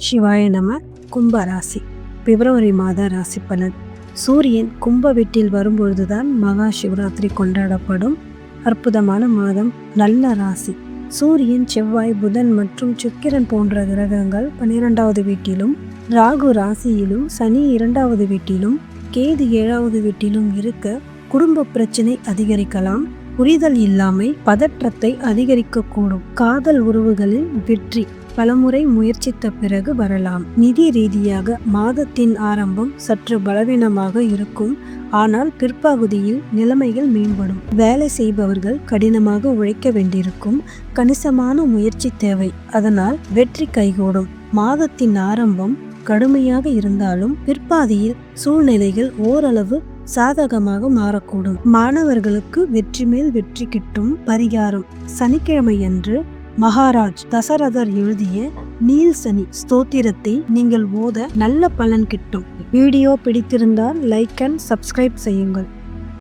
சிவாய நம. கும்ப ராசி பிப்ரவரி மாத ராசி பலன். சூரியன் கும்ப வீட்டில் வரும்பொழுதுதான் மகா சிவராத்திரி கொண்டாடப்படும் அற்புதமான மாதம். நல்ல ராசி. சூரியன், செவ்வாய், புதன் மற்றும் சுக்கிரன் போன்ற கிரகங்கள் 12வது வீட்டிலும், ராகு ராசியிலும், சனி 2வது வீட்டிலும், கேது 7வது வீட்டிலும் இருக்க குடும்ப பிரச்சனை அதிகரிக்கலாம். புரிதல் இல்லாமை பதற்றத்தை அதிகரிக்கக்கூடும். காதல் உறவுகளில் வெற்றி பலமுறை முயற்சித்த பிறகு வரலாம். நிதி ரீதியாக மாதத்தின் ஆரம்பம் சற்று பலவீனமாக இருக்கும். ஆனால் பிற்பகுதியில் நிலைமைகள் மேம்படும். வேலை செய்பவர்கள் கடினமாக உழைக்க வேண்டியிருக்கும். கணிசமான முயற்சி தேவை. அதனால் வெற்றி கைகூடும். மாதத்தின் ஆரம்பம் கடுமையாக இருந்தாலும் பிற்பாதியில் சூழ்நிலைகள் ஓரளவு சாதகமாக மாறக்கூடும். மாணவர்களுக்கு வெற்றி மேல் வெற்றி கிட்டும். பரிகாரம்: சனிக்கிழமையன்று மகாராஜ் தசரதர் எழுதிய நீல் சனி ஸ்தோத்திரத்தை நீங்கள் ஓத நல்ல பலன் கிட்டும். வீடியோ பிடித்திருந்தால் லைக் அண்ட் சப்ஸ்கிரைப் செய்யுங்கள்.